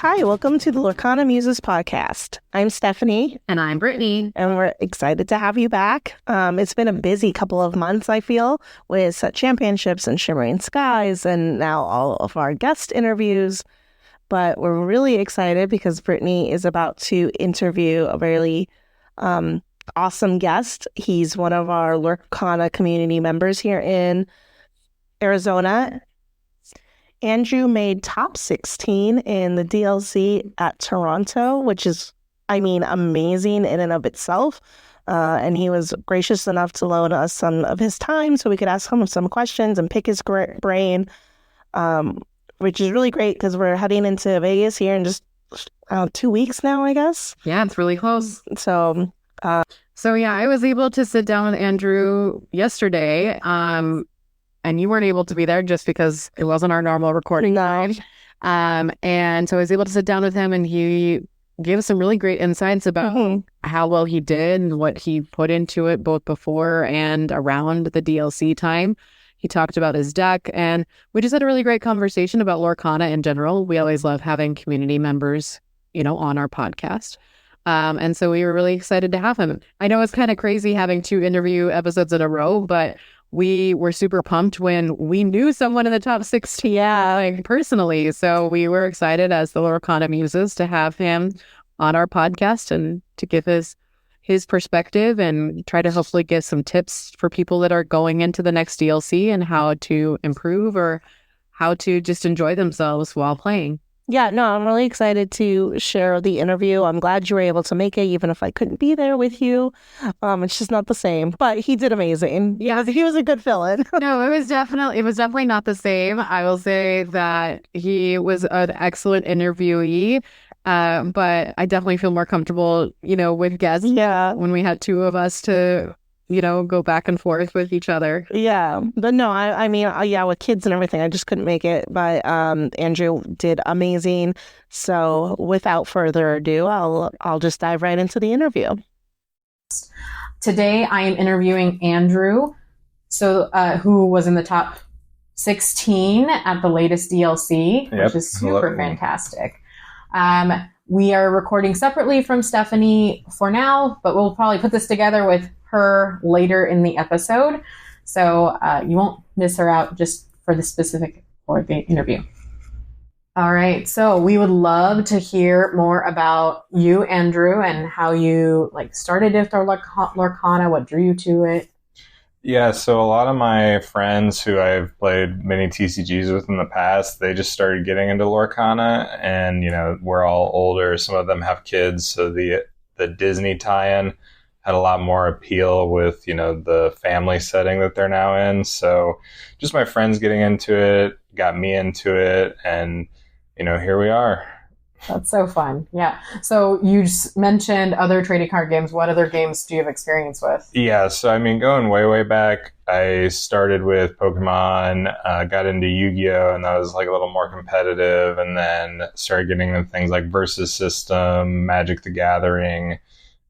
Hi, welcome to the Lorcana Muses Podcast. I'm Stephanie. And I'm Brittany. And we're excited to have you back. It's been a busy couple of months, I feel, with set championships and Shimmering Skies and now all of our guest interviews. But we're really excited because Brittany is about to interview a really awesome guest. He's one of our Lorcana community members here in Arizona. Andrew made top 16 in the DLC at Toronto, which is, amazing in and of itself. And he was gracious enough to loan us some of his time so we could ask him some questions and pick his brain, which is really great because we're heading into Vegas here in just 2 weeks now, I guess. Yeah, it's really close. So I was able to sit down with Andrew yesterday. And you weren't able to be there just because it wasn't our normal recording time. And so I was able to sit down with him and he gave us some really great insights about how well he did and what he put into it both before and around the DLC time. He talked about his deck and we just had a really great conversation about Lorcana in general. We always love having community members, on our podcast. And so we were really excited to have him. I know it's kind of crazy having 2 interview episodes in a row, but we were super pumped when we knew someone in the top 16 personally. So we were excited as the Lorcana Muses to have him on our podcast and to give his perspective and try to hopefully give some tips for people that are going into the next DLC and how to improve or how to just enjoy themselves while playing. Yeah, no, I'm really excited to share the interview. I'm glad you were able to make it, even if I couldn't be there with you. It's just not the same, but he did amazing. Yeah, he was a good fill-in. No, it was definitely not the same. I will say that he was an excellent interviewee, but I definitely feel more comfortable, with guests. Yeah, when we had 2 of us to go back and forth with each other. Yeah. But no, with kids and everything, I just couldn't make it. But Andrew did amazing. So without further ado, I'll just dive right into the interview. Today, I am interviewing Andrew, who was in the top 16 at the latest DLC, which is super fantastic. We are recording separately from Stephanie for now, but we'll probably put this together with her later in the episode. So you won't miss her out just for the specific for the interview. All right. So we would love to hear more about you, Andrew, and how you started with Lorcana, what drew you to it. Yeah, so a lot of my friends who I've played many TCGs with in the past, they just started getting into Lorcana, and we're all older. Some of them have kids, so the Disney tie-in had a lot more appeal with the family setting that they're now in. So just my friends getting into it got me into it, and here we are. That's so fun. Yeah. So you just mentioned other trading card games. What other games do you have experience with? Yeah. So, going way, way back, I started with Pokemon, got into Yu-Gi-Oh! And that was a little more competitive. And then started getting into things like Versus System, Magic the Gathering.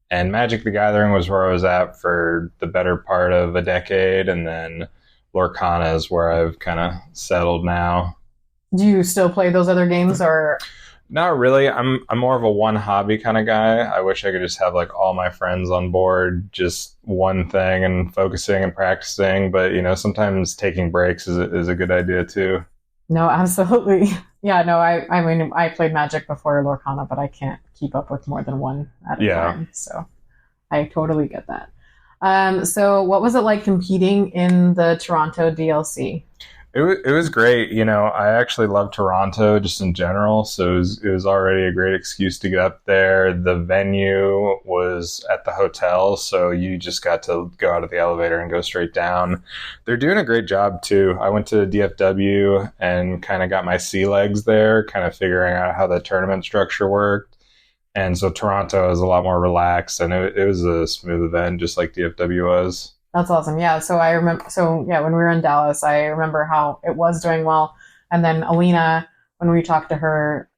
And Magic the Gathering was where I was at for the better part of a decade. And then Lorcana is where I've kind of settled now. Do you still play those other games or... Not really. I'm more of a one hobby kind of guy. I wish I could just have all my friends on board, just one thing and focusing and practicing. But, sometimes taking breaks is a good idea too. No, absolutely. Yeah, no, I played Magic before Lorcana, but I can't keep up with more than one at a time. So I totally get that. So what was it like competing in the Toronto DLC? It was great. I actually love Toronto just in general. So it was already a great excuse to get up there. The venue was at the hotel, so you just got to go out of the elevator and go straight down. They're doing a great job too. I went to DFW and kind of got my sea legs there, kind of figuring out how the tournament structure worked. And so Toronto is a lot more relaxed, and it was a smooth event, just like DFW was. That's awesome. Yeah. So I remember, when we were in Dallas, I remember how it was doing well. And then Alina, when we talked to her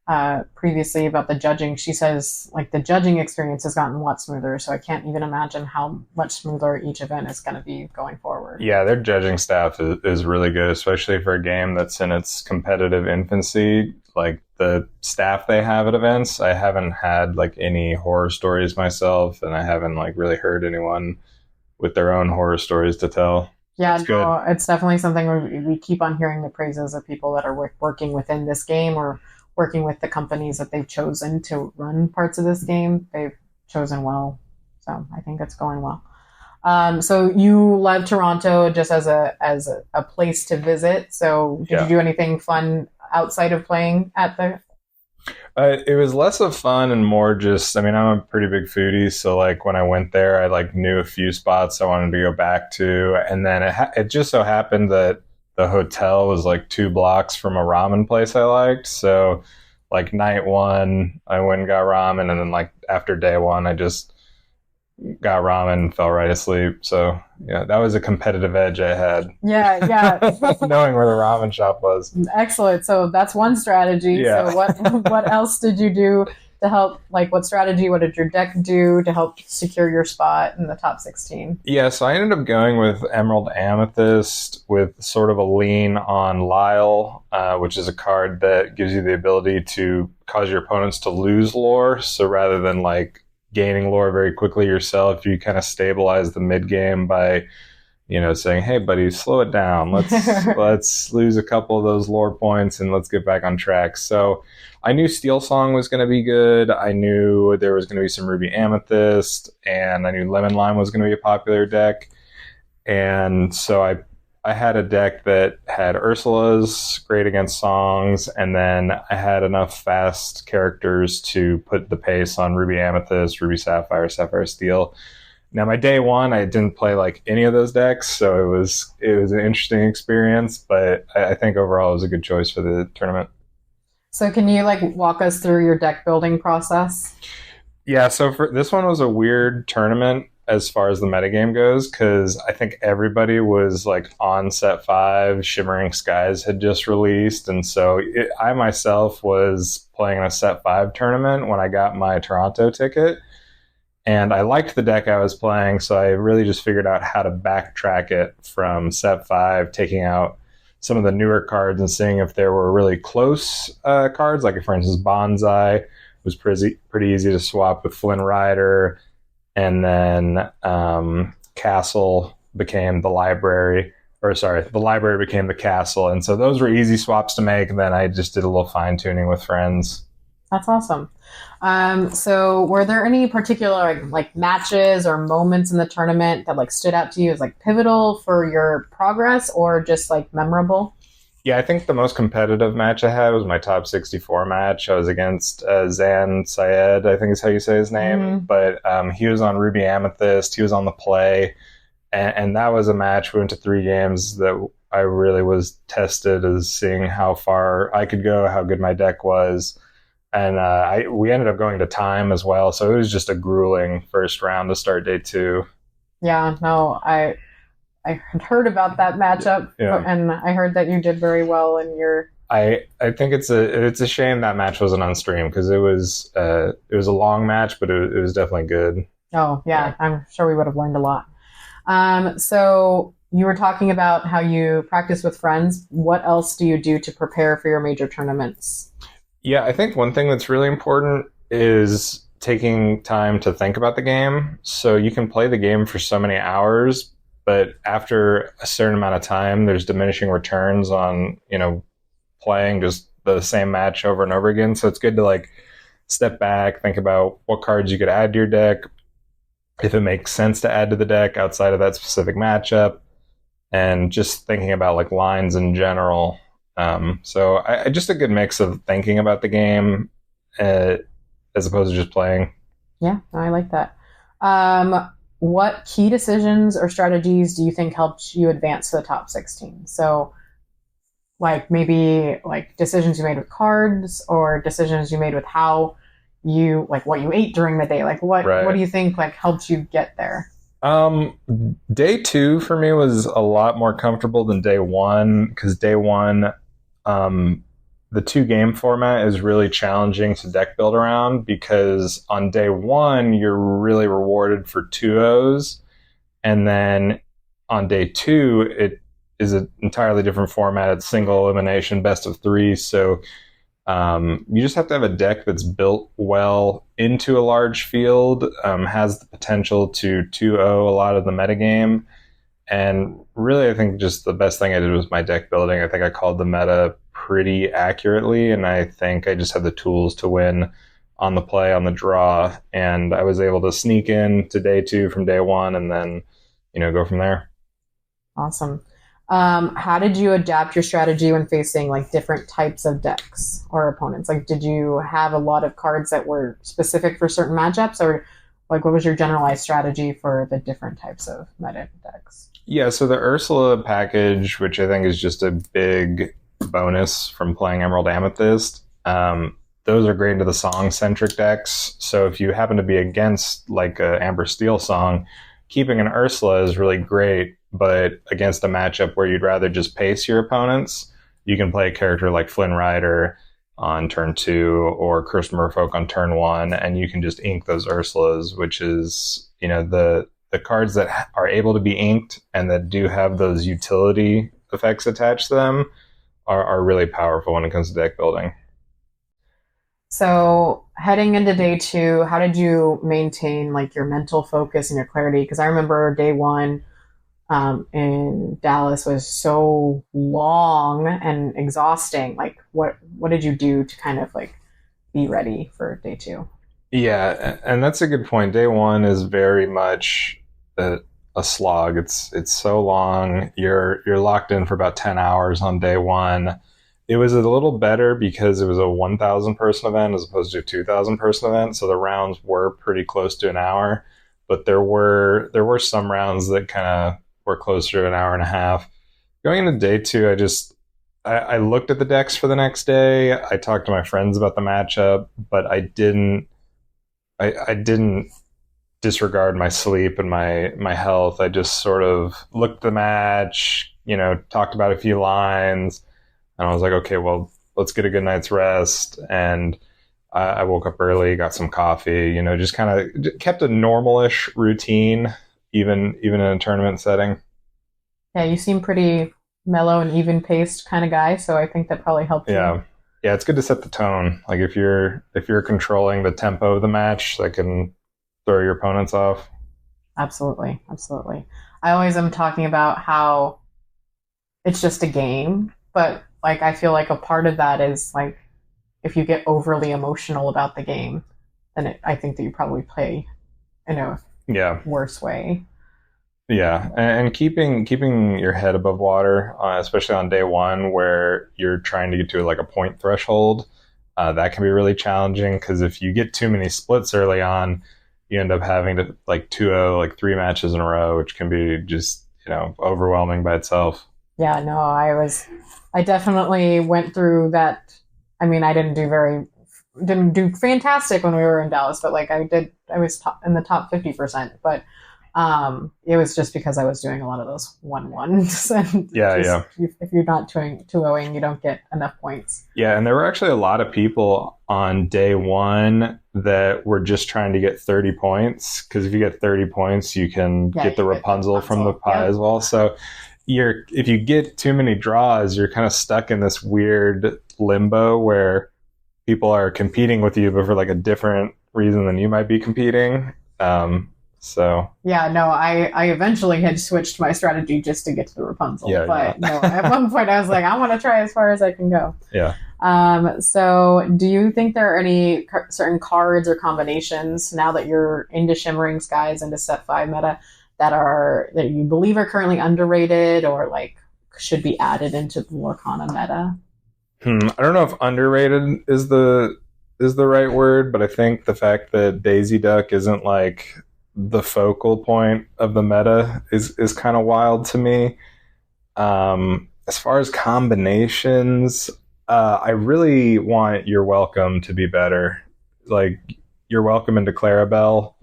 previously about the judging, she says the judging experience has gotten a lot smoother. So I can't even imagine how much smoother each event is going to be going forward. Yeah, their judging staff is really good, especially for a game that's in its competitive infancy. like the staff they have at events. I haven't had like any horror stories myself, and I haven't like really heard anyone with their own horror stories to tell. Yeah, it's definitely something we keep on hearing the praises of people that are working within this game or working with the companies that they've chosen to run parts of this game. They've chosen well. So I think it's going well. So you love Toronto just as a place to visit. So did you do anything fun outside of playing at the... It was less of fun and more just, I mean, I'm a pretty big foodie. So like when I went there, I like knew a few spots I wanted to go back to. And then it just so happened that the hotel was like 2 blocks from a ramen place I liked. So like night 1, I went and got ramen. And then like after day 1, I just got ramen and fell right asleep. So yeah, that was a competitive edge I had. Yeah. Knowing where the ramen shop was. Excellent. So that's one strategy. Yeah. So what else did you do to help, like what strategy, what did your deck do to help secure your spot in the top 16? Yeah, so I ended up going with Emerald Amethyst with sort of a lean on Lyle, which is a card that gives you the ability to cause your opponents to lose lore. So rather than like gaining lore very quickly yourself, you kind of stabilize the mid game by, saying, "Hey, buddy, slow it down. Let's lose a couple of those lore points and let's get back on track." So I knew Steel Song was going to be good. I knew there was going to be some Ruby Amethyst, and I knew Lemon Lime was going to be a popular deck. And so I had a deck that had Ursula's, great against songs, and then I had enough fast characters to put the pace on Ruby Amethyst, Ruby Sapphire, Sapphire Steel. Now, my day 1, I didn't play like any of those decks, so it was an interesting experience, but I think overall it was a good choice for the tournament. So can you like walk us through your deck building process? Yeah, so for this one was a weird tournament as far as the metagame goes, because I think everybody was like on set 5. Shimmering Skies had just released, and so I myself was playing in a set 5 tournament when I got my Toronto ticket, and I liked the deck I was playing, so I really just figured out how to backtrack it from set 5, taking out some of the newer cards and seeing if there were really close cards, like for instance Bonsai was pretty easy to swap with Flynn Rider. And then Castle became the library, the library became the castle. And so those were easy swaps to make. And then I just did a little fine tuning with friends. That's awesome. So were there any particular like matches or moments in the tournament that like stood out to you as like pivotal for your progress or just like memorable? Yeah, I think the most competitive match I had was my top 64 match. I was against Zan Syed, I think is how you say his name. Mm-hmm. But he was on Ruby Amethyst. He was on the play. And that was a match. We went to 3 games that I really was tested as seeing how far I could go, how good my deck was. And we ended up going to time as well. So it was just a grueling first round to start day 2. Yeah, no, I had heard about that matchup, and I heard that you did very well in your... I think it's a shame that match wasn't on stream because it was a long match, but it was definitely good. Oh, yeah. I'm sure we would have learned a lot. So you were talking about how you practice with friends. What else do you do to prepare for your major tournaments? Yeah, I think one thing that's really important is taking time to think about the game. So you can play the game for so many hours, but after a certain amount of time, there's diminishing returns on, playing just the same match over and over again. So it's good to like step back, think about what cards you could add to your deck, if it makes sense to add to the deck outside of that specific matchup, and just thinking about like lines in general. So I just a good mix of thinking about the game as opposed to just playing. Yeah, I like that. What key decisions or strategies do you think helped you advance to the top 16? So like maybe like decisions you made with cards or decisions you made with how you, like what you ate during the day, like what do you think like helped you get there? Day 2 for me was a lot more comfortable than day 1 because day 1, the 2-game format is really challenging to deck build around because on day 1, you're really rewarded for 2-0s. And then on day 2, it is an entirely different format. It's single elimination, best of 3. So You just have to have a deck that's built well into a large field, has the potential to 2-0 a lot of the metagame. And really, I think just the best thing I did was my deck building. I think I called the meta pretty accurately, and I think I just had the tools to win on the play, on the draw. And I was able to sneak in to day 2 from day 1 and then, go from there. Awesome. How did you adapt your strategy when facing like different types of decks or opponents? Like, did you have a lot of cards that were specific for certain matchups, or like what was your generalized strategy for the different types of meta decks? Yeah, so the Ursula package, which I think is just a big bonus from playing Emerald Amethyst, those are great into the song-centric decks. So if you happen to be against like a Amber Steel song, keeping an Ursula is really great. But against a matchup where you'd rather just pace your opponents, you can play a character like Flynn Rider on turn 2 or Cursed Merfolk on turn 1, and you can just ink those Ursulas, which is, the cards that are able to be inked and that do have those utility effects attached to them are really powerful when it comes to deck building. So heading into day 2, how did you maintain like your mental focus and your clarity? Because I remember day 1 in Dallas was so long and exhausting. Like what did you do to kind of like be ready for day 2? Yeah, and that's a good point. Day 1 is very much a slog. It's so long. You're locked in for about 10 hours on day 1. It was a little better because it was a 1,000 person event as opposed to a 2,000 person event, so the rounds were pretty close to an hour. But there were some rounds that kind of were closer to an hour and a half. Going into day 2, I looked at the decks for the next day. I talked to my friends about the matchup, but I didn't disregard my sleep and my health. I just sort of looked at the match, talked about a few lines, and I was like, okay, well, let's get a good night's rest. And I woke up early, got some coffee, just kind of kept a normal-ish routine, even in a tournament setting. Yeah, you seem pretty mellow and even-paced kind of guy, so I think that probably helped you. Yeah, it's good to set the tone. Like if you're controlling the tempo of the match, that can throw your opponents off. Absolutely. I always am talking about how it's just a game, but like I feel like a part of that is like if you get overly emotional about the game, then I think that you probably play in a worse way. Yeah, and keeping your head above water, especially on day 1 where you're trying to get to like a point threshold, that can be really challenging because if you get too many splits early on, you end up having to like 2-0 like 3 matches in a row, which can be just overwhelming by itself. Yeah, no, I definitely went through that. I mean, I didn't do fantastic when we were in Dallas, but like I was in the top 50%, but it was just because I was doing a lot of those 1-1s. And if you're not 2-0ing, you don't get enough points. Yeah, and there were actually a lot of people on day 1 that were just trying to get 30 points, because if you get 30 points, you can get the Rapunzel from the pie as well. So if you get too many draws, you're kind of stuck in this weird limbo where people are competing with you, but for like a different reason than you might be competing. Yeah, no, I eventually had switched my strategy just to get to the Rapunzel. No, at one point I was like, I want to try as far as I can go. Yeah. So do you think there are any certain cards or combinations now that you're into Shimmering Skies, into Set 5 meta, that you believe are currently underrated or like should be added into the Lorcana meta? I don't know if underrated is the right word, but I think the fact that Daisy Duck isn't like the focal point of the meta is kind of wild to me. As far as combinations, I really want You're Welcome to be better. Like You're Welcome into Clarabelle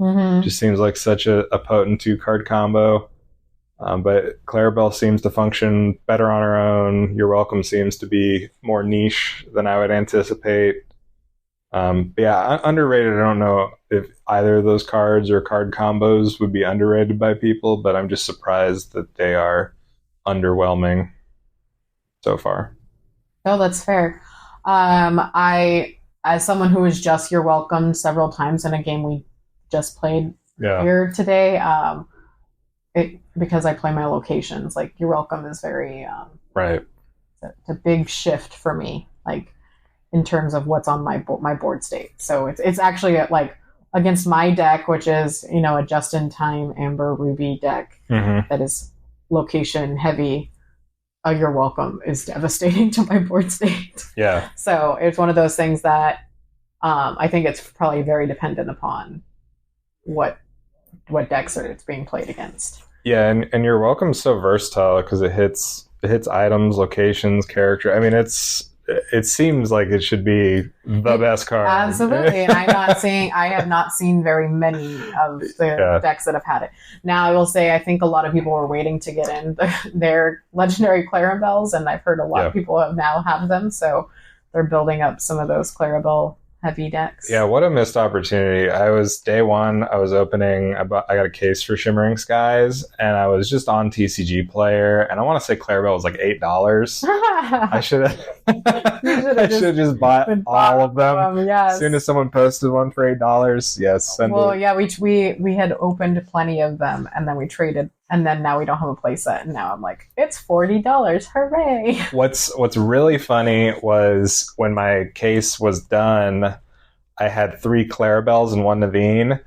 just seems like such a potent 2-card combo. But Clarabelle seems to function better on her own. You're Welcome seems to be more niche than I would anticipate. Underrated. I don't know if either of those cards or card combos would be underrated by people, but I'm just surprised that they are underwhelming so far. Oh, that's fair. I, as someone who was just You're Welcome several times in a game we just played here today, because I play my locations, like You're Welcome is very right. It's a big shift for me, like in terms of what's on my board state. So it's actually like against my deck, which is a just-in-time Amber Ruby deck that is location heavy. You're Welcome is devastating to my board state. Yeah. So it's one of those things that I think it's probably very dependent upon what decks it's being played against. Yeah, and You're Welcome is so versatile because it hits items, locations, character. I mean, it seems like it should be the best card. Absolutely. And I have not seen very many of the decks that have had it. Now, I will say, I think a lot of people were waiting to get in their legendary Clarabelles, and I've heard a lot of people have them. So they're building up some of those Clarabelle heavy decks. Yeah, what a missed opportunity. Day one, I was opening, I got a case for Shimmering Skies, and I was just on TCG Player, and I want to say Clarabelle was like $8. I should have just bought all of them. Yes. As soon as someone posted one for $8, yes. We had opened plenty of them, and then we traded, and then now we don't have a playset, and now I'm like, it's $40, hooray! What's really funny was when my case was done, I had 3 Clarabelles and 1 Naveen,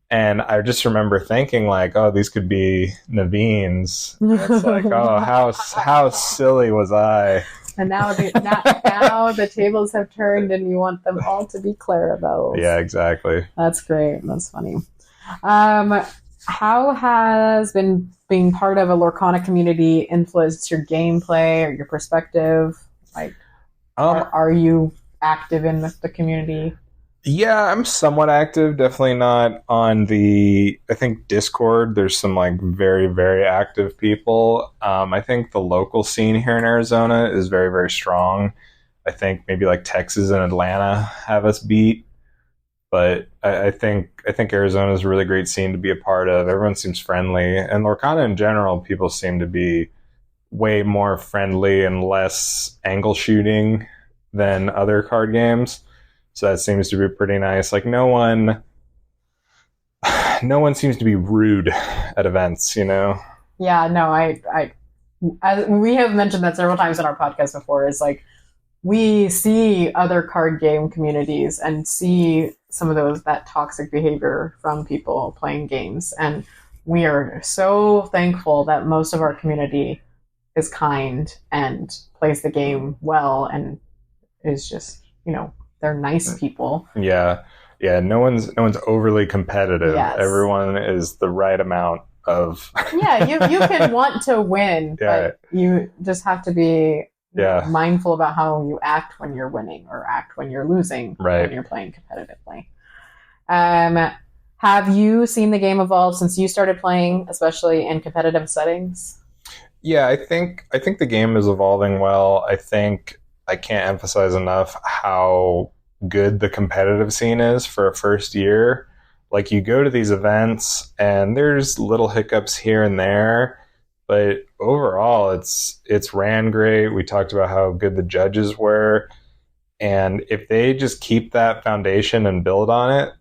and I just remember thinking like, oh, these could be Naveen's. It's like, oh, how silly was I? And now the tables have turned, and you want them all to be Clarabelles. Yeah, exactly. That's great. That's funny. How has being part of a Lorcana community influenced your gameplay or your perspective? Like, are you active in the community? Yeah, I'm somewhat active. Definitely not on I think Discord. There's some like very, very active people. I think the local scene here in Arizona is very, very strong. I think maybe like Texas and Atlanta have us beat. But I think Arizona is a really great scene to be a part of. Everyone seems friendly. And Lorcana in general, people seem to be way more friendly and less angle shooting than other card games. So that seems to be pretty nice. Like no one seems to be rude at events, Yeah, no, we have mentioned that several times in our podcast before. Is like we see other card game communities and see some of that toxic behavior from people playing games, and we are so thankful that most of our community is kind and plays the game well and is just they're nice people. Yeah. No one's overly competitive. Yes. Everyone is the right amount of. Yeah, you can want to win, but you just have to be mindful about how you act when you're winning or act when you're losing when you're playing competitively. Have you seen the game evolve since you started playing, especially in competitive settings? Yeah, I think the game is evolving well. I think I can't emphasize enough how good the competitive scene is for a first year. Like you go to these events and there's little hiccups here and there, but overall it's ran great. We talked about how good the judges were, and if they just keep that foundation and build on it,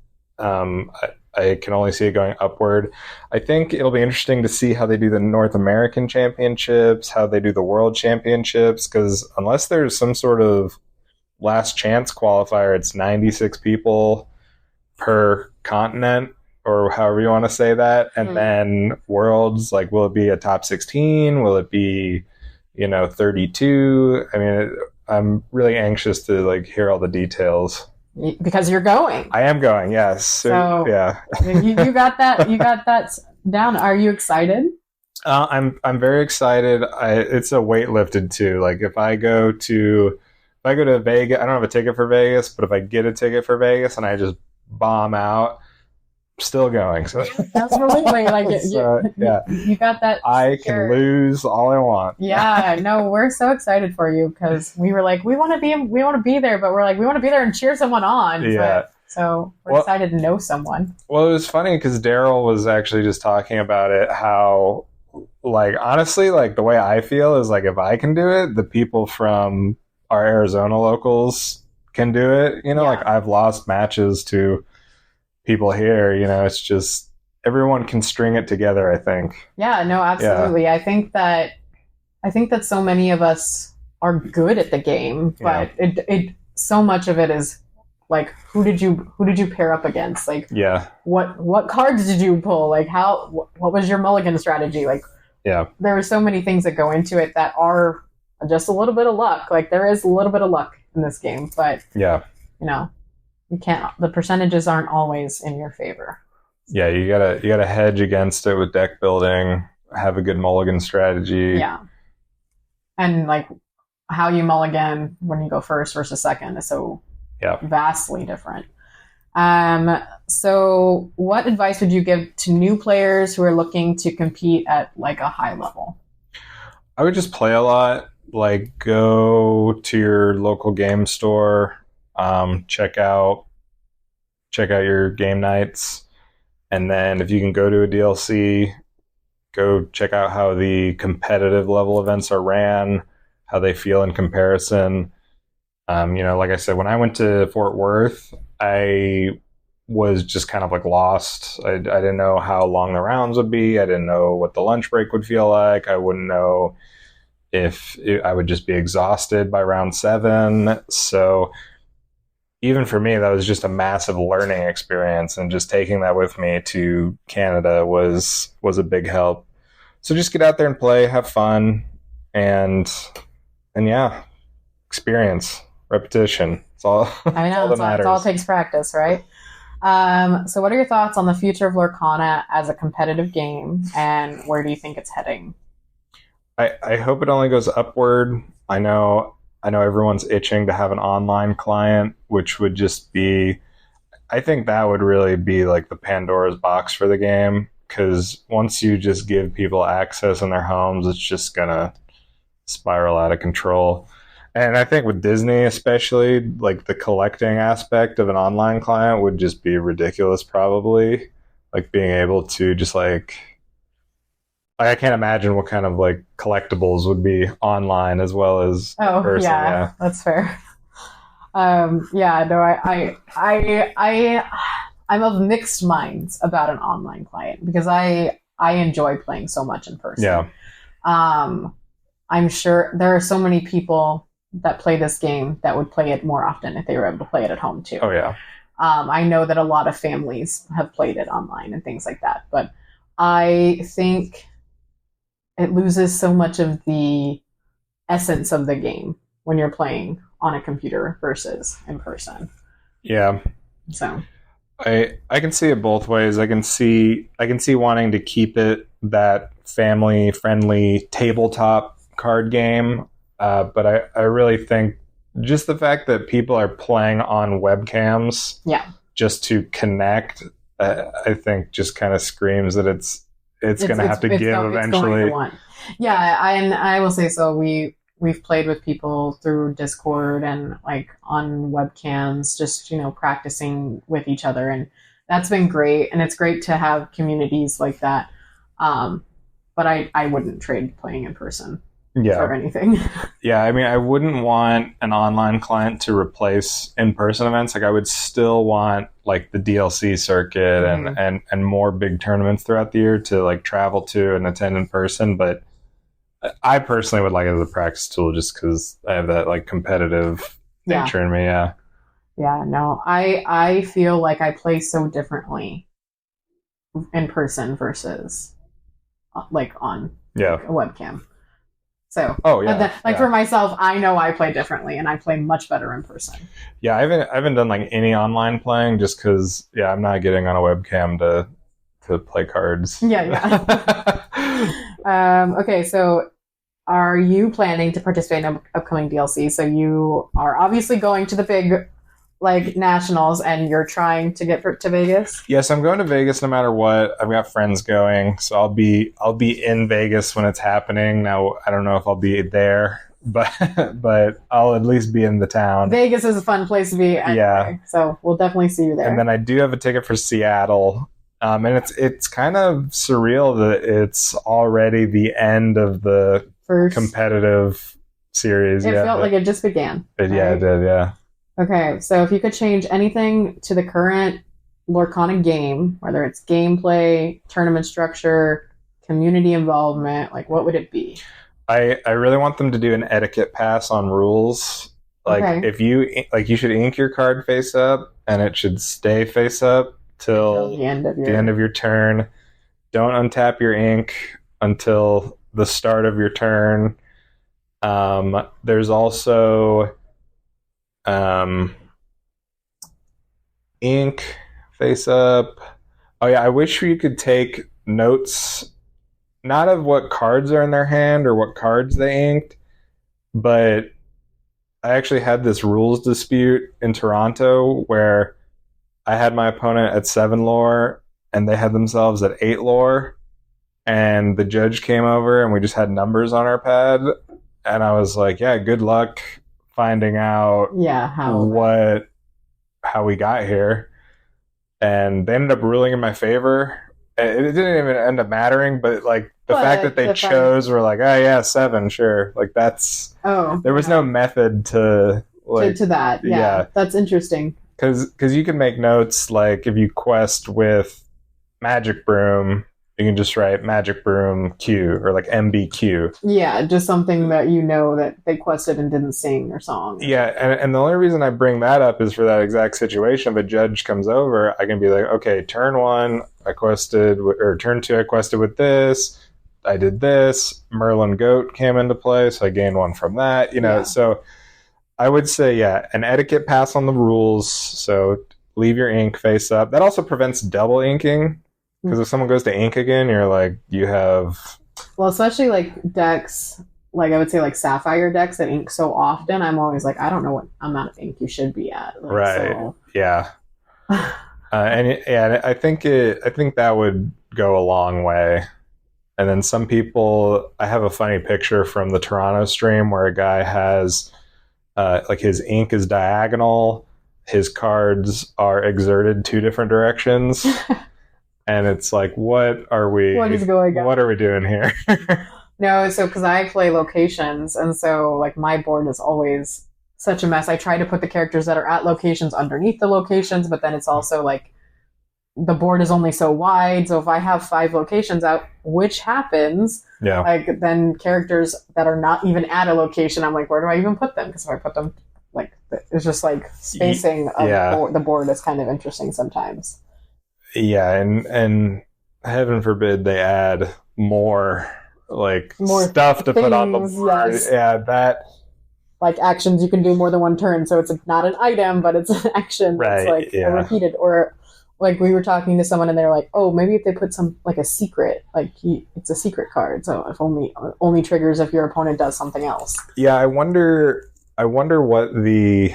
I can only see it going upward. I think it'll be interesting to see how they do the North American Championships, how they do the World Championships, because unless there's some sort of last chance qualifier, it's 96 people per continent, or however you want to say that. And then Worlds, like, will it be a top 16? Will it be, 32? I mean, I'm really anxious to hear all the details. Because you're going. I am going, yes. So yeah. you got that. You got that down. Are you excited? I'm very excited. It's a weight lifted too. Like if I go to Vegas, I don't have a ticket for Vegas, but if I get a ticket for Vegas and I just bomb out, I'm still going. So absolutely, you got that. I can lose all I want. Yeah, no, we're so excited for you because we were like, we want to be there, but we're like, we want to be there and cheer someone on. Yeah. So we're excited to know someone. Well, it was funny because Daryl was actually just talking about it, how, honestly, the way I feel is if I can do it, the people from our Arizona locals can do it. Like I've lost matches to people here. It's just everyone can string it together, I think. Yeah, no, absolutely. Yeah. I think that so many of us are good at the game, but it so much of it is like, who did you pair up against? Like, what cards did you pull? Like, what was your mulligan strategy? Like, there are so many things that go into it that are just a little bit of luck. Like, there is a little bit of luck in this game, but you can't. The percentages aren't always in your favor. Yeah, you gotta hedge against it with deck building. Have a good mulligan strategy. Yeah, and like how you mulligan when you go first versus second is so vastly different. So what advice would you give to new players who are looking to compete at like a high level? I would just play a lot. Like, go to your local game store, check out your game nights, and then if you can go to a DLC, go check out how the competitive level events are ran, how they feel in comparison. Like I said, when I went to Fort Worth, I was just kind of like lost. I didn't know how long the rounds would be. I didn't know what the lunch break would feel like. I wouldn't know if I would just be exhausted by round 7. So even for me, that was just a massive learning experience, and just taking that with me to Canada was a big help. So just get out there and play, have fun, and experience, repetition. It's all. I know, all that matters. It all takes practice, right? So what are your thoughts on the future of Lorcana as a competitive game, and where do you think it's heading? I hope it only goes upward. I know everyone's itching to have an online client, which would just be, I think that would really be like the Pandora's box for the game, because once you just give people access in their homes, it's just gonna spiral out of control. And I think with Disney especially, like the collecting aspect of an online client would just be ridiculous, probably. Like being able to just like I can't imagine what kind of like collectibles would be online as well as in person. Yeah, that's fair. I'm of mixed minds about an online client, because I enjoy playing so much in person. Yeah. I'm sure there are so many people that play this game that would play it more often if they were able to play it at home too. Oh yeah. I know that a lot of families have played it online and things like that, but I think it loses so much of the essence of the game when you're playing on a computer versus in person. Yeah. So I can see it both ways. I can see wanting to keep it that family friendly tabletop card game. But I really think just the fact that people are playing on webcams just to connect, I think just kind of screams that it's going to have to give eventually. And I will say so. We've played with people through Discord and like on webcams, just, practicing with each other. And that's been great. And it's great to have communities like that. But I wouldn't trade playing in person for anything. Yeah. I mean, I wouldn't want an online client to replace in-person events. Like I would still want like the DLC circuit and more big tournaments throughout the year to like travel to and attend in person. But I personally would like it as a practice tool just because I have that like competitive nature in me. Yeah. Yeah, no, I feel like I play so differently in person versus like on a webcam. So for myself, I know I play differently and I play much better in person. Yeah, I haven't done like any online playing just because I'm not getting on a webcam to play cards. Okay, so are you planning to participate in upcoming DLC? So you are obviously going to the big like nationals and you're trying to get to Vegas? Yes, I'm going to Vegas no matter what. I've got friends going, so I'll be in Vegas when it's happening. Now, I don't know if I'll be there, but I'll at least be in the town. Vegas is a fun place to be anyway, so we'll definitely see you there. And then I do have a ticket for Seattle. And it's kind of surreal that it's already the end of the competitive series. It felt like it just began. Yeah, it did, yeah. Okay, so if you could change anything to the current Lorcana game, whether it's gameplay, tournament structure, community involvement, like what would it be? I really want them to do an etiquette pass on rules. Like if you should ink your card face up, and it should stay face up till the end of your turn. Don't untap your ink until the start of your turn. There's also ink face up. Oh yeah, I wish you could take notes, not of what cards are in their hand or what cards they inked, but I actually had this rules dispute in Toronto where I had my opponent at 7 lore and they had themselves at 8 lore, and the judge came over and we just had numbers on our pad, and I was like, yeah, good luck finding out how we got here. And they ended up ruling in my favor. It didn't even end up mattering, but like the fact that they chose were like, oh yeah, 7, sure. Like that's there was no method to like to that. Yeah, that's interesting. Because you can make notes like if you quest with Magic Broom, you can just write Magic Broom Q or like MBQ. Yeah, just something that you know that they quested and didn't sing their song. Yeah, and the only reason I bring that up is for that exact situation. If a judge comes over, I can be like, okay, turn 1, I quested, or turn 2, I quested with this. I did this. Merlin Goat came into play, so I gained 1 from that. So I would say, an etiquette pass on the rules. So leave your ink face up. That also prevents double inking. Because if someone goes to ink again, you're like, you have... Well, especially like decks, like I would say like Sapphire decks that ink so often, I'm always like, I don't know what amount of ink you should be at. Like, right. So... Yeah. I think that would go a long way. And then some people... I have a funny picture from the Toronto stream where a guy has... like his ink is diagonal, his cards are exerted 2 different directions. And it's like, what are we doing here? No, so because I play locations, and so like my board is always such a mess. I try to put the characters that are at locations underneath the locations, but then it's also like the board is only so wide. So if I have 5 locations out, which happens, like then characters that are not even at a location, I'm like, where do I even put them? Because if I put them, like it's just like spacing of the board is kind of interesting sometimes. Yeah, and heaven forbid they add more stuff to put on the board. Yes. Yeah, that like actions you can do more than 1 turn, so it's not an item, but it's an action that's like repeated. Or like we were talking to someone and they're like, oh, maybe if they put some like a secret, like it's a secret card, so if only triggers if your opponent does something else. Yeah, I wonder what the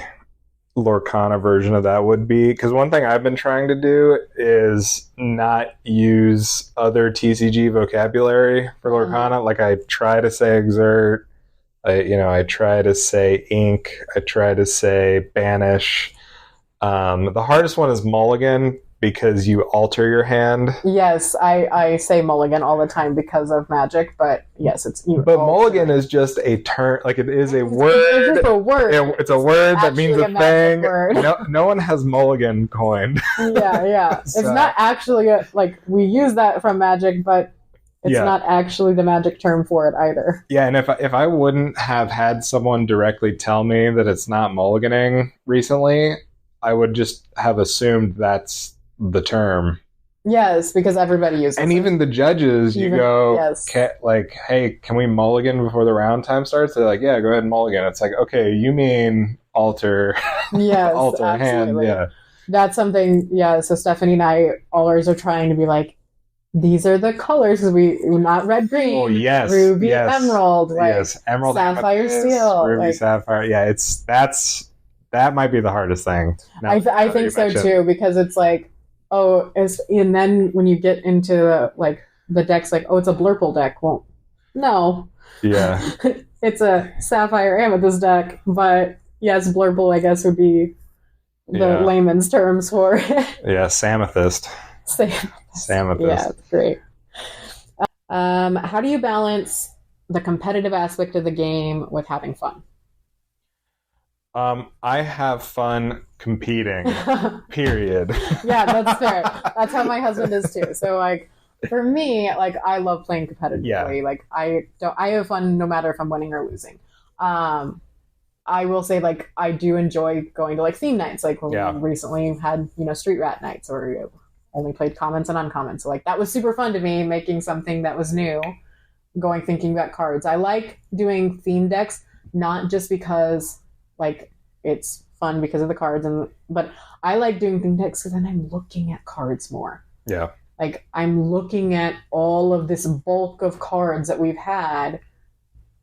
Lorcana version of that would be, because one thing I've been trying to do is not use other TCG vocabulary for Lorcana. Like I try to say exert, I try to say ink, I try to say banish. The hardest one is mulligan, because you alter your hand. Yes, I say mulligan all the time because of Magic, but yes, it's... But mulligan is just a term, like it is a word. It's just a word. It's a word that means a thing. No one has mulligan coined. Yeah. So. It's not actually, we use that from Magic, but it's not actually the Magic term for it either. Yeah, and if I wouldn't have had someone directly tell me that it's not mulliganing recently, I would just have assumed that's the term. Yes, because everybody uses it. And even the judges, hey, can we mulligan before the round time starts? They're like, yeah, go ahead and mulligan. It's like, okay, you mean alter, alter absolutely. hand. Yeah. That's something, so Stephanie and I always are trying to be like, these are the colors, because we're not red, green. Oh, yes. Ruby, emerald. Emerald, sapphire, steel. Ruby, sapphire. Yeah, that might be the hardest thing. I think so too, because it's like, and then when you get into the decks, like, it's a Blurple deck. Well, no. Yeah. It's a Sapphire Amethyst deck, but yes, Blurple, I guess, would be the layman's terms for it. Yeah, Samethyst. Samethyst. Yeah, it's great. How do you balance the competitive aspect of the game with having fun? I have fun competing, period. Yeah, that's fair. That's how my husband is too. So like for me, like I love playing competitively. Yeah. Like I have fun no matter if I'm winning or losing. I will say like I do enjoy going to like theme nights. Like when we recently had, street rat nights or only played commons and uncommons. So like that was super fun to me, making something that was new, thinking about cards. I like doing theme decks, not just because like it's fun because of the cards, but I like doing theme decks because then I'm looking at cards more. Yeah. Like I'm looking at all of this bulk of cards that we've had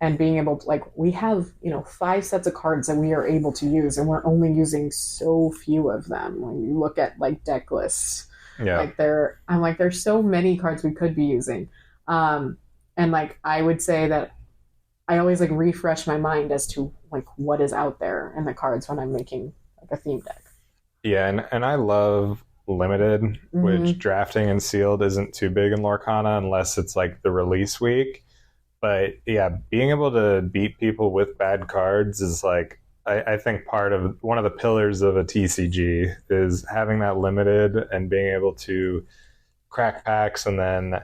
and being able to, like, we have, 5 sets of cards that we are able to use and we're only using so few of them. When you look at like deck lists, there's so many cards we could be using. And like, I would say that I always like refresh my mind as to like what is out there in the cards when I'm making like a theme deck. Yeah, and I love limited, which drafting and sealed isn't too big in Lorcana unless it's like the release week. But yeah, being able to beat people with bad cards is like, I think one of the pillars of a TCG is having that limited and being able to crack packs and then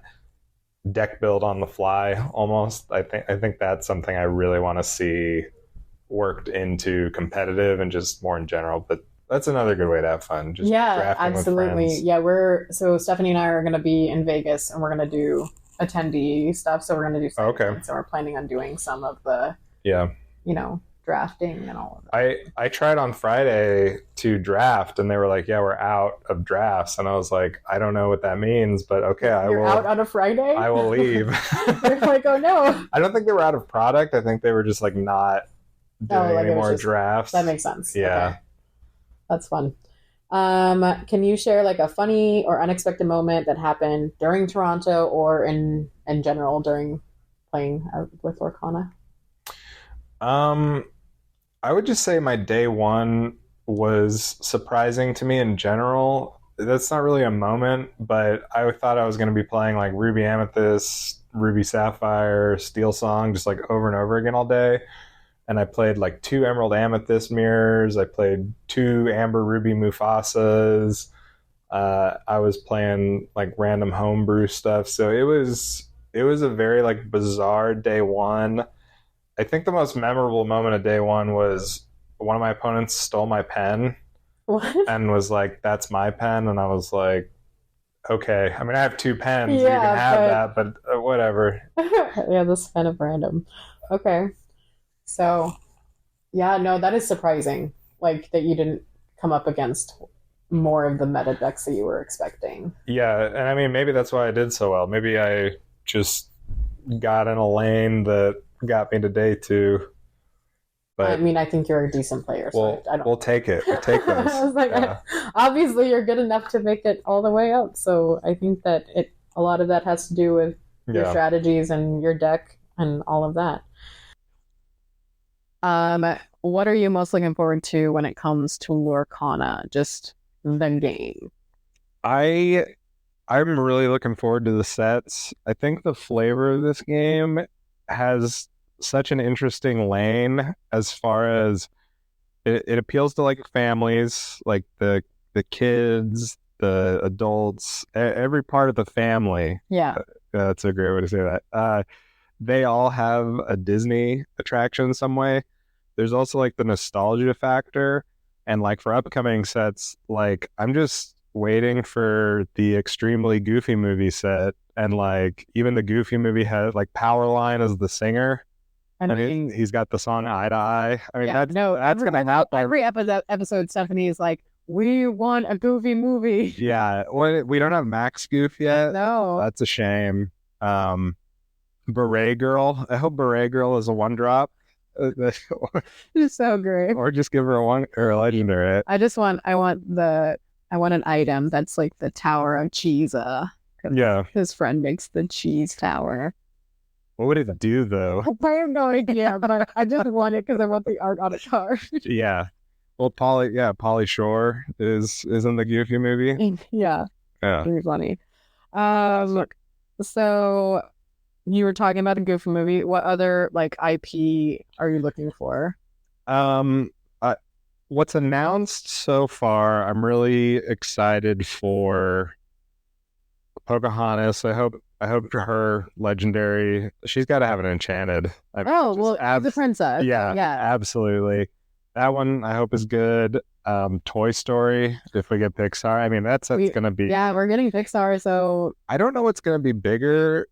deck build on the fly almost. I think that's something I really want to see worked into competitive and just more in general. But that's another good way to have fun. Just drafting absolutely. With friends. Yeah, so Stephanie and I are going to be in Vegas and we're going to do attendee stuff. So we're going to do some events, so we're planning on doing some of the drafting and all of that. I tried on Friday to draft and they were like, yeah, we're out of drafts. And I was like, I don't know what that means, but okay, You're out on a Friday? I will leave. They're like, oh no. I don't think they were out of product. I think they were just like not doing any more drafts. That makes sense. Yeah. Okay. That's fun. Can you share like a funny or unexpected moment that happened during Toronto or in general during playing with Lorcana? I would just say my day one was surprising to me in general. That's not really a moment, but I thought I was going to be playing like Ruby Amethyst, Ruby Sapphire, Steel Song, just like over and over again all day. And I played like 2 Emerald Amethyst mirrors. I played 2 Amber Ruby Mufasas. I was playing like random homebrew stuff. So it was a very like bizarre day one. I think the most memorable moment of day one was one of my opponents stole my pen. What? And was like, that's my pen. And I was like, okay. I mean, I have 2 pens. You can have that, but whatever. Yeah, this is kind of random. Okay. So, yeah, no, that is surprising. Like, that you didn't come up against more of the meta decks that you were expecting. Yeah, and I mean, maybe that's why I did so well. Maybe I just got in a lane that got me to day 2. But I mean, I think you're a decent player. So we'll take it. We'll take those. I was like, obviously, you're good enough to make it all the way up. So I think that a lot of that has to do with your strategies and your deck and all of that. What are you most looking forward to when it comes to Lorcana? Just the game. I'm really looking forward to the sets. I think the flavor of this game has such an interesting lane as far as it appeals to like families, like the kids, the adults, every part of the family. Yeah. That's a great way to say that. They all have a Disney attraction in some way. There's also like the nostalgia factor, and like for upcoming sets, like I'm just waiting for the extremely Goofy movie set, and like even the Goofy movie has like Powerline as the singer. I mean, he's got the song Eye to Eye. I mean, that's gonna happen. Every episode, Stephanie is like, we want a Goofy movie. Yeah, we don't have Max Goof yet. No, that's a shame. Beret Girl. I hope Beret Girl is a 1-drop. It's so great. Or just give her a legendary. I want an item that's like the Tower of Cheese. Yeah. His friend makes the cheese tower. What would it do though? I have no idea, but I just want it because I want the art on a card. Yeah. Well, Pauly Shore is in the Goofy movie. Yeah. Yeah. Pretty funny. So You were talking about a Goofy movie. What other like IP are you looking for? What's announced so far, I'm really excited for Pocahontas. I hope for her legendary. She's got to have an Enchanted. The princess. Yeah, absolutely. That one I hope is good. Toy Story, if we get Pixar. I mean, that's going to be. Yeah, we're getting Pixar, so I don't know what's going to be bigger.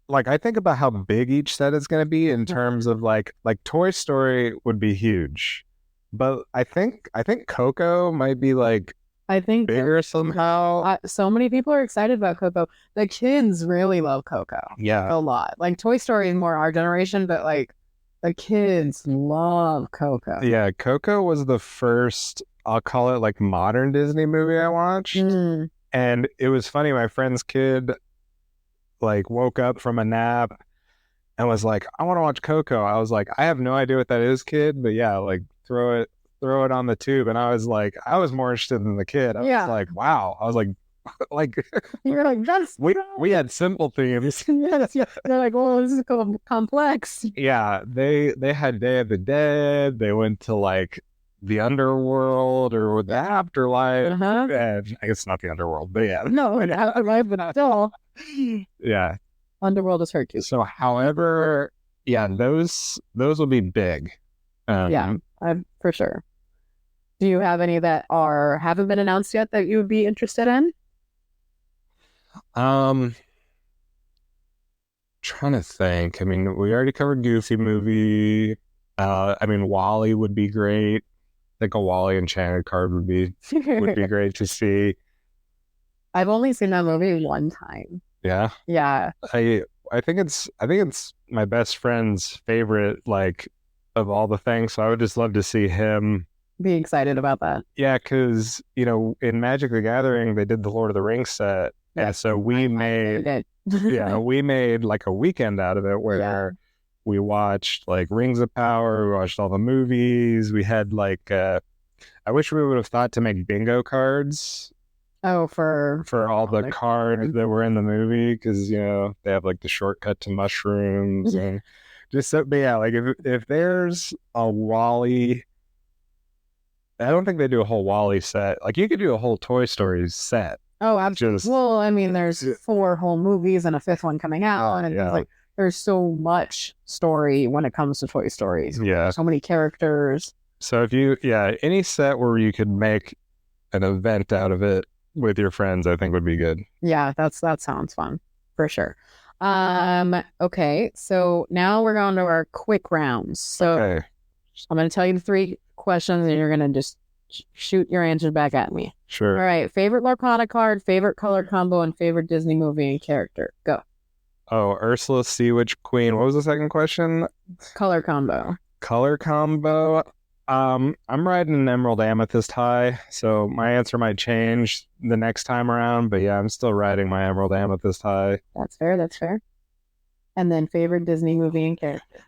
Like, I think about how big each set is going to be in terms of like Toy Story would be huge, but I think Coco might be like. I think bigger somehow. So many people are excited about Coco. The kids really love Coco. Yeah, a lot. Like Toy Story is more our generation, but like the kids love Coco. Yeah, Coco was the first, I'll call it like modern Disney movie I watched. And it was funny. My friend's kid like woke up from a nap and was like, I want to watch Coco. I was like, I have no idea what that is, kid. But yeah, like throw it on the tube. And I was like, I was more interested than the kid. I was like, wow. I was like you're like, that's we had simple themes. Yes. They're like, well, this is complex. Yeah, they had Day of the Dead. They went to like the underworld or the afterlife. And I guess not the underworld, but yeah. No, afterlife, but still. Yeah. Underworld is Hercules. So however, yeah, those will be big. For sure. Do you have any that haven't been announced yet that you would be interested in? Trying to think. I mean, we already covered Goofy movie. I mean, Wall-E would be great. I think a Wall-E Enchanted card would be great to see. I've only seen that movie one time. Yeah. Yeah. I think it's my best friend's favorite, like, of all the things. So I would just love to see him be excited about that. Yeah, because in Magic the Gathering they did the Lord of the Rings set, and so we made we made like a weekend out of it where we watched like Rings of Power, we watched all the movies. We had like I wish we would have thought to make bingo cards. Oh, for all the cards that were in the movie, because they have like the shortcut to mushrooms and just so. But yeah, like if there's a Wall-E, I don't think they do a whole Wall-E set. Like you could do a whole Toy Story set. Oh, absolutely. Well, I mean, there's 4 whole movies and a 5th one coming out, and it's like there's so much story when it comes to Toy Stories. Yeah, so many characters. So if you any set where you could make an event out of it with your friends, I think would be good. Yeah, that sounds fun for sure. Okay, so now we're going to our quick rounds. So I'm going to tell you the 3 questions, and you're going to just shoot your answers back at me. Sure. All right. Favorite Lorcana card, favorite color combo, and favorite Disney movie and character. Go. Oh, Ursula, Sea Witch, Queen. What was the second question? Color combo. Color combo. I'm riding an Emerald Amethyst High, so my answer might change the next time around. But yeah, I'm still riding my Emerald Amethyst High. That's fair. And then favorite Disney movie and character.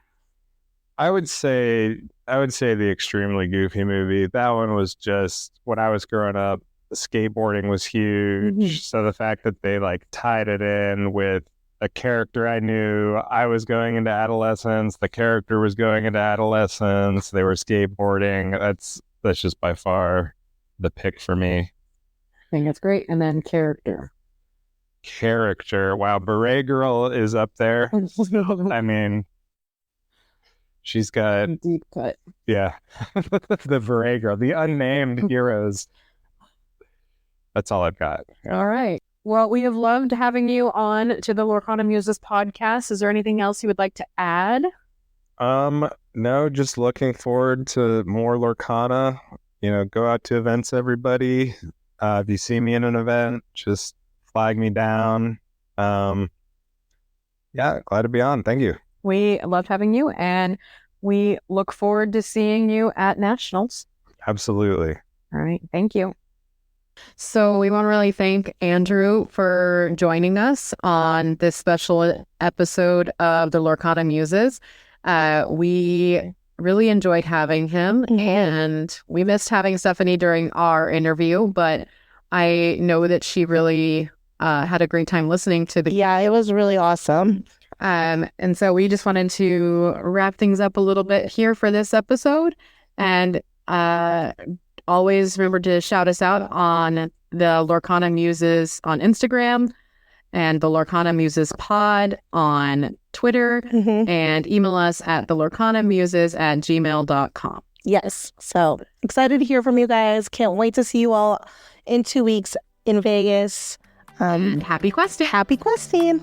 I would say the Extremely Goofy movie. That one was just, when I was growing up, skateboarding was huge. Mm-hmm. So the fact that they like tied it in with a character I knew, I was going into adolescence, the character was going into adolescence, they were skateboarding. That's just by far the pick for me. I think that's great. And then character. Wow, Beret Girl is up there. I mean, she's got deep cut. Yeah. The Beret Girl, the unnamed heroes. That's all I've got. Yeah. All right. Well, we have loved having you on to the Lorcana Muses podcast. Is there anything else you would like to add? No, just looking forward to more Lorcana. Go out to events, everybody. If you see me in an event, just flag me down. Yeah, glad to be on. Thank you. We loved having you, and we look forward to seeing you at Nationals. Absolutely. All right. Thank you. So we want to really thank Andrew for joining us on this special episode of the Lorcana Muses. We really enjoyed having him, and we missed having Stephanie during our interview, but I know that she really had a great time listening to the. Yeah, it was really awesome. And so we just wanted to wrap things up a little bit here for this episode. And always remember to shout us out on the Lorcana Muses on Instagram and the Lorcana Muses Pod on Twitter, and email us at thelorcanamuses@gmail.com. Yes. So excited to hear from you guys. Can't wait to see you all in 2 weeks in Vegas. And happy questing. Happy questing.